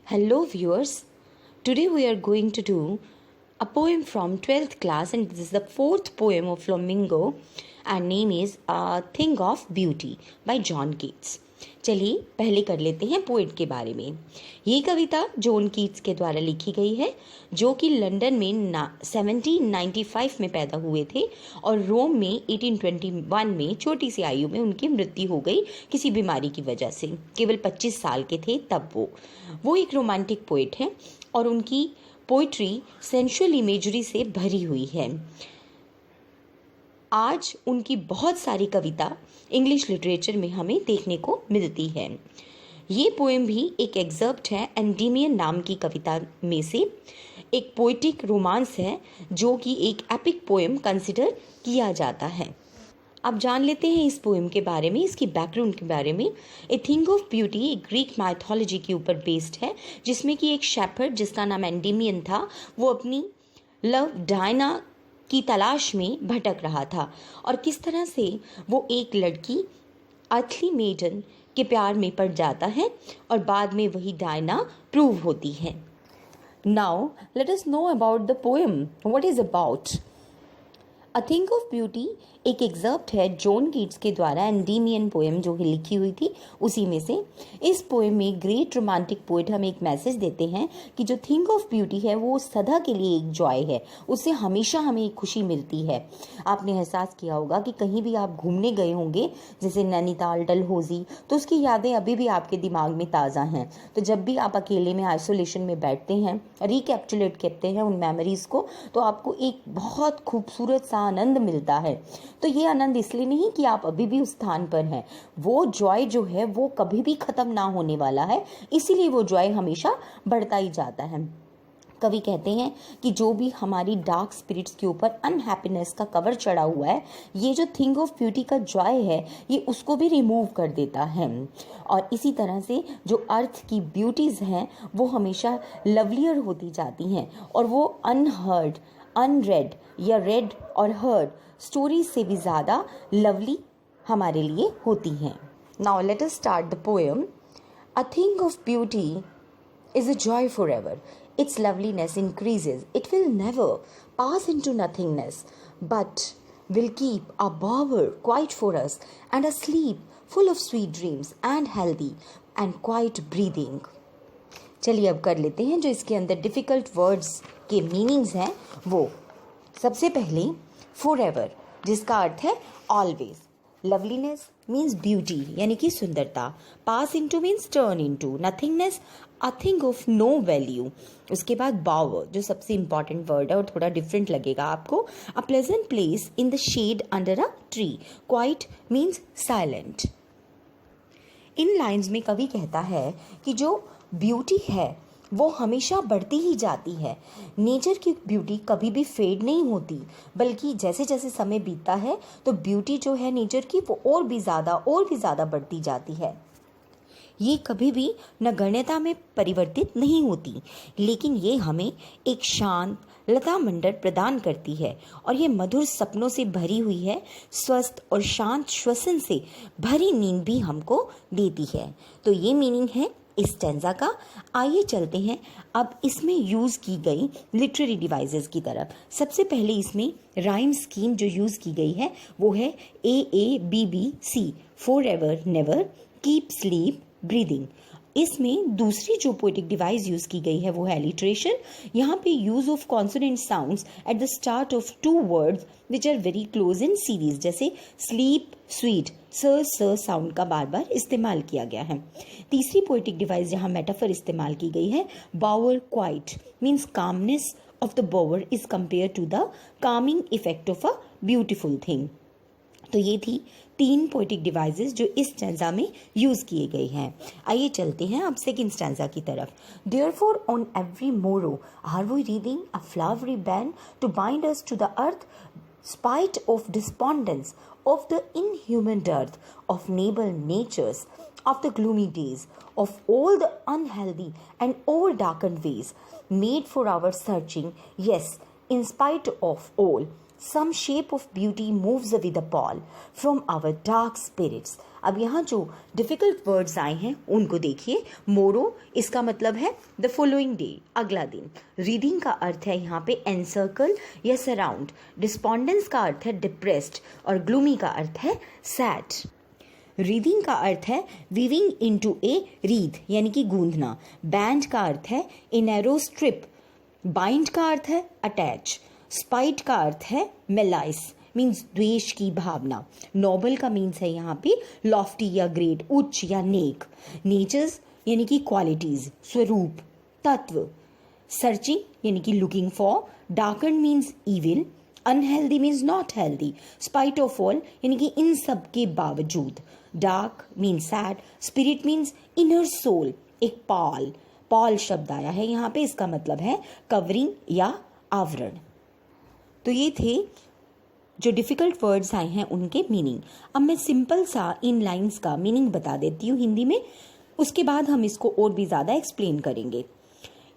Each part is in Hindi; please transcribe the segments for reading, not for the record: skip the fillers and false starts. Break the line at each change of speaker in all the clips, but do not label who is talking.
Hello, viewers. Today we are going to do a poem from 12th class, and this is the fourth poem of Flamingo, and name is A Thing of Beauty by John Keats. चलिए पहले कर लेते हैं पोएट के बारे में। ये कविता जॉन कीट्स के द्वारा लिखी गई है, जो कि लंदन में 1795 में पैदा हुए थे और रोम में 1821 में छोटी सी आयु में उनकी मृत्यु हो गई किसी बीमारी की वजह से। केवल 25 साल के थे तब वो एक रोमांटिक पोएट है और उनकी पोइट्री सेंशुअल इमेजरी से भरी हुई है। आज उनकी बहुत सारी कविता इंग्लिश लिटरेचर में हमें देखने को मिलती है। ये पोएम भी एक एग्जर्प्ट है एंडीमियन नाम की कविता में से। एक पोइटिक रोमांस है जो कि एक एपिक पोएम कंसिडर किया जाता है। अब जान लेते हैं इस पोएम के बारे में, इसकी बैकग्राउंड के बारे में। ए थिंग ऑफ ब्यूटी एक ग्रीक माइथोलॉजी के ऊपर बेस्ड है, जिसमें कि एक शेपर्ड जिसका नाम एंडीमियन था, वो अपनी लव डायना की तलाश में भटक रहा था और किस तरह से वो एक लड़की अर्थली मेडन के प्यार में पड़ जाता है और बाद में वही डायना प्रूव होती है। Now let us know about the poem, what is about. A thing of beauty एक एग्जर्प्ट है जॉन कीट्स के द्वारा एंडीमियन पोएम जो कि लिखी हुई थी उसी में से। इस पोएम में ग्रेट रोमांटिक पोएट हमें एक मैसेज देते हैं कि जो थिंग ऑफ ब्यूटी है वो सदा के लिए एक जॉय है, उससे हमेशा हमें एक खुशी मिलती है। आपने एहसास किया होगा कि कहीं भी आप घूमने गए होंगे, जैसे नैनीताल, डलहौजी, तो उसकी यादें अभी भी आपके दिमाग में ताज़ा हैं। तो जब भी आप अकेले में आइसोलेशन में बैठते हैं, रिकैप्चुलेट करते हैं उन मेमोरीज को, तो आपको एक बहुत खूबसूरत सा आनंद मिलता है। तो ये आनंद इसलिए नहीं कि आप अभी भी उस स्थान पर हैं, वो जॉय जो है वो कभी भी खत्म ना होने वाला है, इसीलिए वो जॉय हमेशा बढ़ता ही जाता है। कवि कहते हैं कि जो भी हमारी डार्क स्पिरिट्स के ऊपर अनहैप्पीनेस का कवर चढ़ा हुआ है, ये जो थिंग ऑफ ब्यूटी का जॉय है ये उसको भी रिमूव कर देता है। और इसी तरह से जो अर्थ की ब्यूटीज़ हैं वो हमेशा लवलियर होती जाती हैं और वो अनहर्ड, अनरेड या रेड और हर्ड स्टोरीज से भी ज़्यादा लवली हमारे लिए होती हैं। Now let us start the poem. A thing of beauty is a joy for ever. Its loveliness increases. It will never pass into nothingness, but will keep a bower quiet for us and a sleep full of sweet dreams and healthy and quiet breathing. चलिए अब कर लेते हैं जो इसके अंदर डिफ़िकल्ट वर्ड्स के मीनिंग्स हैं वो। सबसे पहले forever, जिसका अर्थ है ऑलवेज। लवलीनेस मीन्स ब्यूटी यानी कि सुंदरता। Pass into means turn into. Nothingness a thing of no value. उसके बाद बावर जो सबसे इंपॉर्टेंट वर्ड है और थोड़ा डिफरेंट लगेगा आपको। A pleasant place in the shade under a tree. Quiet means silent. In lines में कवि कहता है कि जो ब्यूटी है वो हमेशा बढ़ती ही जाती है। नेचर की ब्यूटी कभी भी फेड नहीं होती, बल्कि जैसे जैसे समय बीतता है तो ब्यूटी जो है नेचर की वो और भी ज़्यादा बढ़ती जाती है। ये कभी भी नगण्यता में परिवर्तित नहीं होती, लेकिन ये हमें एक शांत लता मंडल प्रदान करती है और ये मधुर सपनों से भरी हुई है, स्वस्थ और शांत श्वसन से भरी नींद भी हमको देती है। तो ये मीनिंग है इस स्टैंजा का। आइए चलते हैं अब इसमें यूज़ की गई लिटरेरी डिवाइसेस की तरफ। सबसे पहले इसमें राइम स्कीम जो यूज़ की गई है वो है AABBC, for ever, never, keep, sleep, breathing. इसमें दूसरी जो पोएटिक डिवाइस यूज़ की गई है वो है लिटरेशन। यहाँ पे use of consonant sounds at the start of two words which are very close in series, जैसे स्लीप, स्वीट, स साउंड का बार बार इस्तेमाल किया गया है। तीसरी पोएटिक डिवाइस जहाँ मेटाफर इस्तेमाल की गई है, bower quiet means calmness of the bower is compare to the calming effect of a beautiful thing. तो ये थी 3 पोएटिक डिवाइसेस जो इस स्टैंजा में यूज़ किए गए हैं। आइए चलते हैं अब सेकंड स्टैंजा की तरफ। Therefore on every morrow are we reading a flowery band to bind us to the earth, spite of despondence, of the inhuman dearth, of noble natures, of the gloomy days, of all the unhealthy and over-darkened ways, made for our searching, yes, in spite of all, Some shape of beauty moves away the pall from our dark spirits. अब यहाँ जो डिफिकल्ट वर्ड्स आए हैं उनको देखिए. मोरो इसका मतलब है द फॉलोइंग डे, अगला दिन. रीडिंग का अर्थ है यहाँ पे एनसर्कल या सराउंड. डिस्पॉन्डेंस का अर्थ है डिप्रेस्ड और ग्लूमी का अर्थ है सैड. रीडिंग का अर्थ है वीविंग इनटू ए रीड यानी कि गूंथना. बैंड का अर्थ है ए नैरो स्ट्रिप. बाइंड का अर्थ है अटैच. स्पाइट का अर्थ है मेलाइस मीन्स द्वेष की भावना. नोबल का मीन्स है यहाँ पे लॉफ्टी या ग्रेट, उच्च या नेक. नेचर्स यानी कि क्वालिटीज, स्वरूप, तत्व. सर्चिंग यानी कि looking for. Darken means evil. Unhealthy means not healthy. Spite of all यानी कि इन सब के बावजूद. Dark means sad. Spirit means inner soul. एक पॉल, पॉल शब्द आया है यहाँ पे, इसका मतलब है कवरिंग या आवरण. तो ये थे जो डिफ़िकल्ट वर्ड्स आए हैं उनके मीनिंग. अब मैं सिंपल सा इन लाइंस का मीनिंग बता देती हूँ हिंदी में, उसके बाद हम इसको और भी ज़्यादा एक्सप्लेन करेंगे.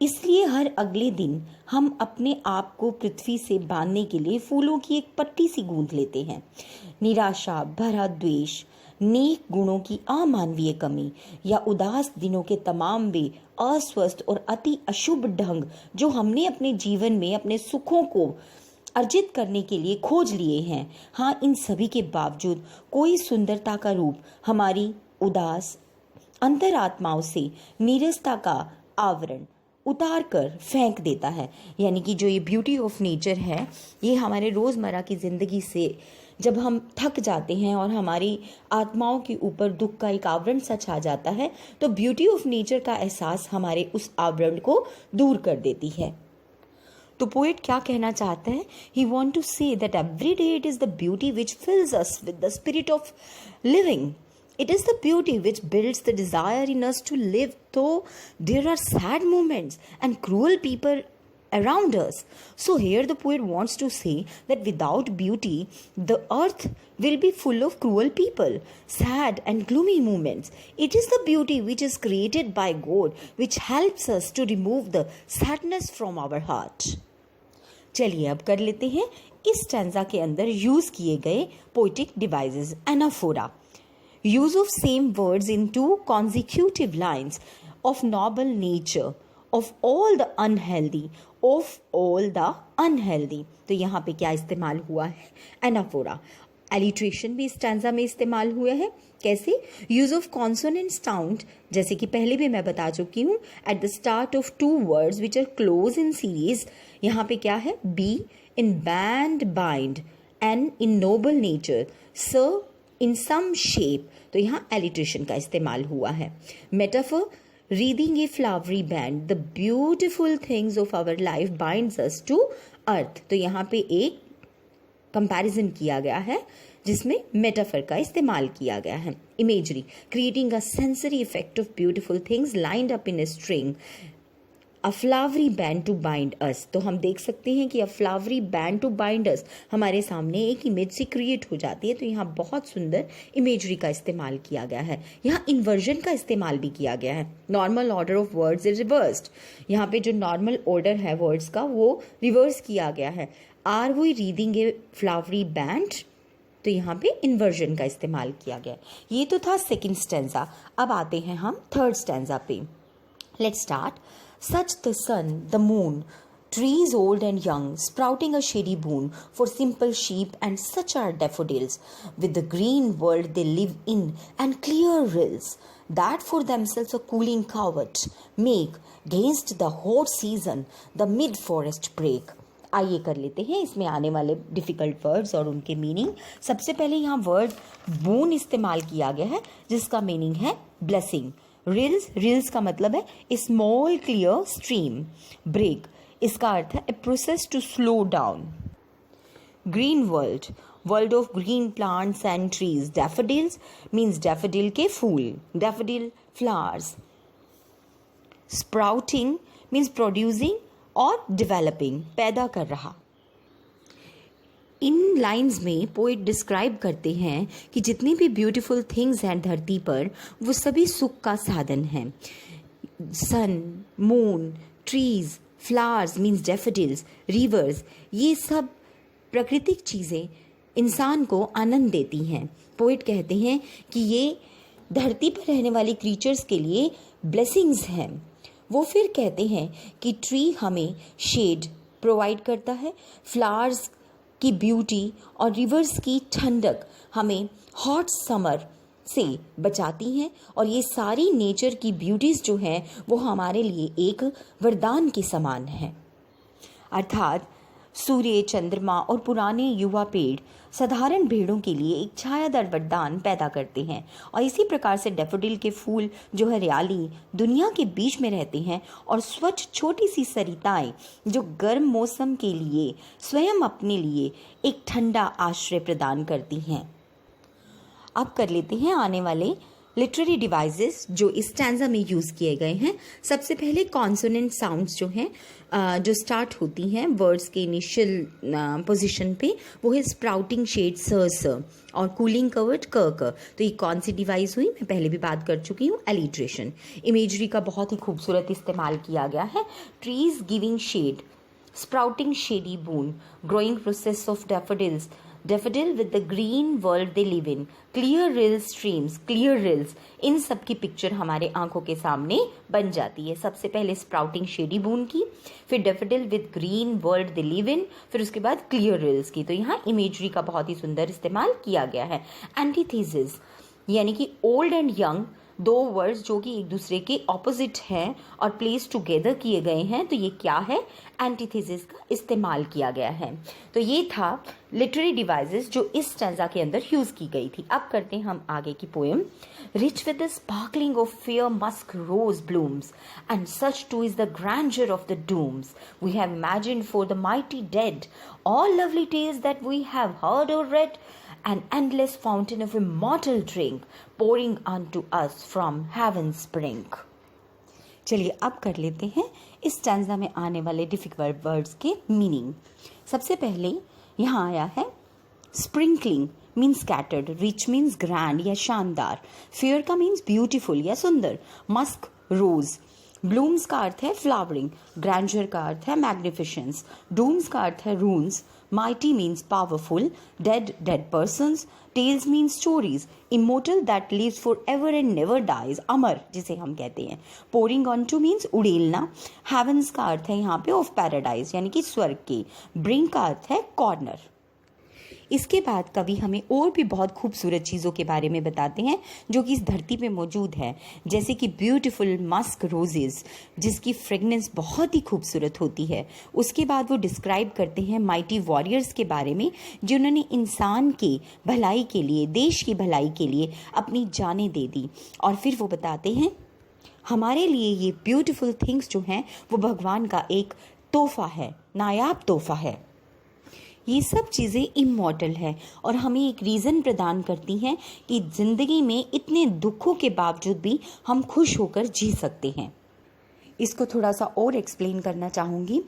इसलिए हर अगले दिन हम अपने आप को पृथ्वी से बांधने के लिए फूलों की एक पट्टी सी गूंथ लेते हैं. निराशा भरा द्वेष, नेक गुणों की अमानवीय कमी या उदास दिनों के तमाम वे अस्वस्थ और अति अशुभ ढंग जो हमने अपने जीवन में अपने सुखों को अर्जित करने के लिए खोज लिए हैं. हाँ, इन सभी के बावजूद कोई सुंदरता का रूप हमारी उदास अंतरात्माओं से नीरसता का आवरण उतार कर फेंक देता है. यानी कि जो ये ब्यूटी ऑफ नेचर है, ये हमारे रोज़मर्रा की ज़िंदगी से जब हम थक जाते हैं और हमारी आत्माओं के ऊपर दुख का एक आवरण सा छा जाता है, तो ब्यूटी ऑफ नेचर का एहसास हमारे उस आवरण को दूर कर देती है. तो पोएट क्या कहना चाहते हैं? He want to say that every day it is the beauty which fills us with the spirit of living. It is the beauty which builds the desire in us to live, though there are sad moments and cruel people around us. So here the poet wants to say that without beauty, the earth will be full of cruel people, sad and gloomy moments. It is the beauty which is created by God, which helps us to remove the sadness from our heart. चलिए अब कर लेते हैं इस स्टैंजा के अंदर यूज किए गए poetic devices. Anaphora, use of same words in two consecutive lines, of noble nature, of all the unhealthy, of all the unhealthy. तो यहाँ पे क्या इस्तेमाल हुआ है? एनाफोरा. एलिट्रेशन भी स्टैंजा में इस्तेमाल हुआ है. कैसे? यूज ऑफ कॉन्सोनेंट साउंड, जैसे कि पहले भी मैं बता चुकी हूँ, at the start of two words which are close in series. यहाँ पे क्या है? B in band bind, N in noble nature, S in some shape. तो यहाँ एलिट्रेशन का इस्तेमाल हुआ है. Metaphor, reading a flowery band, the beautiful things of our life binds us to earth. तो यहाँ पे एक कंपैरिजन किया गया है जिसमें मेटाफर का इस्तेमाल किया गया है. Imagery, creating a sensory effect of beautiful things lined up in a string, a flowery band to bind us. तो हम देख सकते हैं कि a flowery band to bind us हमारे सामने एक इमेज से क्रिएट हो जाती है. तो यहाँ बहुत सुंदर इमेजरी का इस्तेमाल किया गया है. यहाँ इन्वर्जन का इस्तेमाल भी किया गया है. Normal order of words is reversed. यहाँ पे जो नॉर्मल ऑर्डर है वर्ड्स का वो रिवर्स किया गया है. Are we reading a flowery band, तो यहाँ पे इन्वर्जन का इस्तेमाल किया गया. ये तो था सेकेंड स्टैंजा. अब आते हैं हम थर्ड स्टैंजा पे. Let's start. Such the sun, the moon, trees old and young, sprouting a shady boon for simple sheep, and such are daffodils. With the green world they live in, and clear rills, that for themselves a cooling covert make, gainst the hot season the mid-forest break. आइए कर लेते हैं इसमें आने वाले डिफ़िकल्ट वर्ड्स और उनके मीनिंग. सबसे पहले यहाँ वर्ड बून इस्तेमाल किया गया है जिसका मीनिंग है ब्लेसिंग. रिल्स, रिल्स का मतलब है a small clear stream. Brake, इसका अर्थ है a process to slow down. Green world, world of green plants and trees. Daffodils means daffodil के फूल, daffodil flowers. Sprouting means producing और डेवलपिंग, पैदा कर रहा. इन लाइंस में पोइट डिस्क्राइब करते हैं कि जितनी भी ब्यूटीफुल थिंग्स हैं धरती पर वो सभी सुख का साधन हैं. Sun, moon, trees, flowers means daffodils, rivers, ये सब प्राकृतिक चीज़ें इंसान को आनंद देती हैं। पोइट कहते हैं कि ये धरती पर रहने वाली क्रीचर्स के लिए ब्लेसिंग्स हैं। वो फिर कहते हैं कि ट्री हमें शेड प्रोवाइड करता है, फ्लावर्स की ब्यूटी और रिवर्स की ठंडक हमें हॉट समर से बचाती हैं, और ये सारी नेचर की ब्यूटीज़ जो हैं वो हमारे लिए एक वरदान के समान है। अर्थात सूर्य, चंद्रमा और पुराने युवा पेड़ साधारण भेड़ों के लिए एक छायादार वरदान पैदा करते हैं, और इसी प्रकार से डैफोडिल के फूल जो हरियाली दुनिया के बीच में रहते हैं, और स्वच्छ छोटी सी सरिताएं जो गर्म मौसम के लिए स्वयं अपने लिए एक ठंडा आश्रय प्रदान करती हैं। अब कर लेते हैं आने वाले लिटरेरी डिवाइसेस जो इस स्टैंजा में यूज़ किए गए हैं। सबसे पहले कॉन्सोनेंट साउंड्स जो हैं जो स्टार्ट होती हैं वर्ड्स के इनिशियल पोजीशन पे, वो है स्प्राउटिंग शेड स और कूलिंग कवर्ड क। तो ये कौन सी डिवाइस हुई, मैं पहले भी बात कर चुकी हूँ, एलिट्रेशन। इमेजरी का बहुत ही खूबसूरत इस्तेमाल किया गया है। Trees giving shade, sprouting shady boon, growing process of daffodils, daffodil with the green world they live in, clear rills streams, clear rills, इन सब की पिक्चर हमारे आंखों के सामने बन जाती है। सबसे पहले स्प्राउटिंग शेडी बून की, फिर daffodil with green world they live इन, फिर उसके बाद क्लियर रिल्स की। तो यहाँ इमेजरी का बहुत ही सुंदर इस्तेमाल किया गया है। एंटीथेसिस यानी कि ओल्ड एंड यंग, दो वर्ड्स जो कि एक दूसरे के ऑपोजिट हैं और प्लेस टुगेदर किए गए हैं, तो ये क्या है, एंटीथेसिस का इस्तेमाल किया गया है। तो ये था लिटरेरी डिवाइसेस जो इस स्टैंजा के अंदर यूज की गई थी। अब करते हैं हम आगे की poem. Rich with the sparkling of fair musk rose blooms and such too is the grandeur of the dooms we have imagined for the mighty dead all lovely tales that we have heard और read, an endless fountain of immortal drink pouring unto us from heaven's brink। चलिए अब कर लेते हैं इस स्टैंजा में आने वाले डिफिकल्ट वर्ड्स के मीनिंग। सबसे पहले यहाँ आया है sprinkling means scattered, rich means grand या शानदार, फेयर का मीन्स ब्यूटीफुल या सुंदर, मस्क रोज, ब्लूम्स का अर्थ है फ्लावरिंग, ग्रैंडर का अर्थ है मैग्निफिशेंस, डूम्स का अर्थ है रून्स, mighty means powerful, dead persons, tales means stories, immortal that lives forever and never dies, अमर जिसे हम कहते हैं, pouring onto means उड़ेलना, heavens का अर्थ है यहाँ पे of paradise यानी कि स्वर्ग के, brink का अर्थ है corner। इसके बाद कवि हमें और भी बहुत खूबसूरत चीज़ों के बारे में बताते हैं जो कि इस धरती पे मौजूद है, जैसे कि ब्यूटीफुल मस्क रोजेस जिसकी फ्रेगनेंस बहुत ही खूबसूरत होती है। उसके बाद वो डिस्क्राइब करते हैं माइटी वॉरियर्स के बारे में जिन्होंने इंसान के भलाई के लिए, देश की भलाई के लिए अपनी जानें दे दी। और फिर वो बताते हैं हमारे लिए ये ब्यूटीफुल थिंग्स जो हैं वो भगवान का एक तोहफा है, नायाब तोहफा है। ये सब चीज़ें इमॉर्टल है और हमें एक रीज़न प्रदान करती हैं कि ज़िंदगी में इतने दुखों के बावजूद भी हम खुश होकर जी सकते हैं। इसको थोड़ा सा और एक्सप्लेन करना चाहूँगी।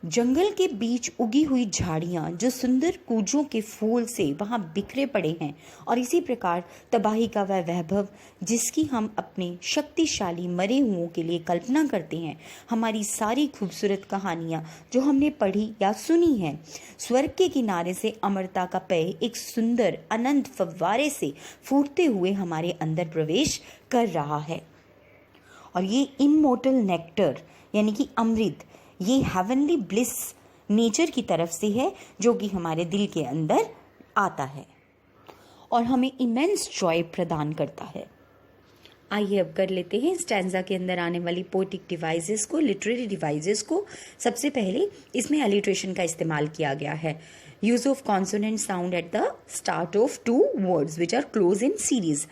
जंगल के बीच उगी हुई झाड़ियाँ जो सुंदर कूजों के फूल से वहाँ बिखरे पड़े हैं, और इसी प्रकार तबाही का वह वैभव जिसकी हम अपने शक्तिशाली मरे हुओं के लिए कल्पना करते हैं। हमारी सारी खूबसूरत कहानियाँ जो हमने पढ़ी या सुनी हैं, स्वर्ग के किनारे से अमरता का पेय एक सुंदर अनंत फव्वारे से फूटते हुए हमारे अंदर प्रवेश कर रहा है। और ये इमोर्टल नेक्टर यानी कि अमृत, ये हेवनली ब्लिस नेचर की तरफ से है जो कि हमारे दिल के अंदर आता है और हमें इमेंस जॉय प्रदान करता है। आइए अब कर लेते हैं स्टैंजा के अंदर आने वाली पोएटिक डिवाइसेस को, लिटरेरी डिवाइसेस को। सबसे पहले इसमें अलिट्रेशन का इस्तेमाल किया गया है। Use of consonant sound at the start of two words which are close in series,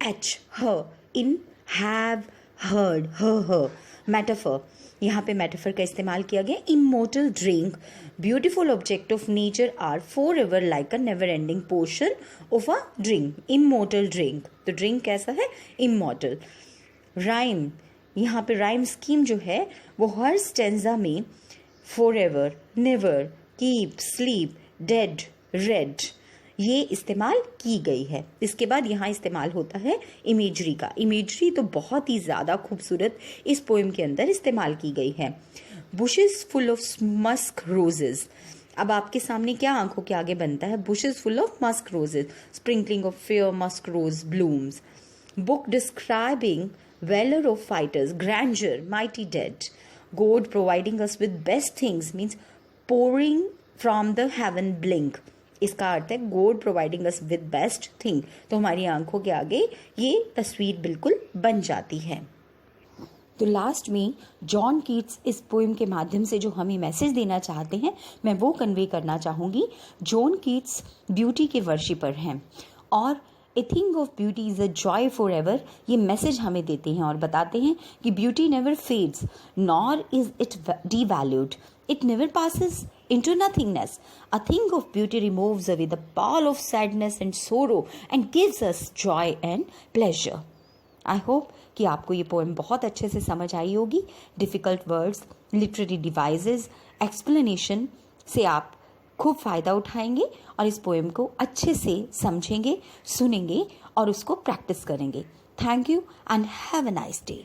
H, ह, इन, हैव, हर्ड, ह। मेटाफर, यहाँ पे मेटाफर का इस्तेमाल किया गया। Immortal drink, beautiful object of nature are for ever like a never ending portion of a drink, immortal drink. तो ड्रिंक कैसा है, इमोर्टल। राइम, यहाँ पे राइम स्कीम जो है वो हर स्टेंजा में for ever, never, keep, sleep, dead, red ये इस्तेमाल की गई है। इसके बाद यहाँ इस्तेमाल होता है इमेजरी का। इमेजरी तो बहुत ही ज़्यादा खूबसूरत इस पोएम के अंदर इस्तेमाल की गई है। Bushes full of musk roses, अब आपके सामने क्या आंखों के आगे बनता है? Bushes full of musk roses, sprinkling of fair musk rose blooms. Book describing valor of fighters, grandeur, mighty dead. God providing us with best things means pouring from the heaven blink. इसका अर्थ है God providing us with best thing. तो हमारी आंखों के आगे ये तस्वीर बिल्कुल बन जाती है. तो लास्ट में जॉन कीट्स इस पोएम के माध्यम से जो हमें मैसेज देना चाहते हैं, मैं वो कन्वे करना चाहूँगी. जॉन कीट्स ब्यूटी के वर्शिपर हैं और a thing of beauty is a joy for ever, ये मैसेज हमें देते हैं और बताते हैं कि beauty never fades nor is it devalued, it never passes into nothingness. A thing of beauty removes away the pall of sadness and sorrow and gives us joy and pleasure. I hope कि आपको ये पोएम बहुत अच्छे से समझ आई होगी. Difficult words, literary devices, explanation से आप खूब फ़ायदा उठाएंगे और इस पोएम को अच्छे से समझेंगे, सुनेंगे और उसको प्रैक्टिस करेंगे. Thank you and have a nice day.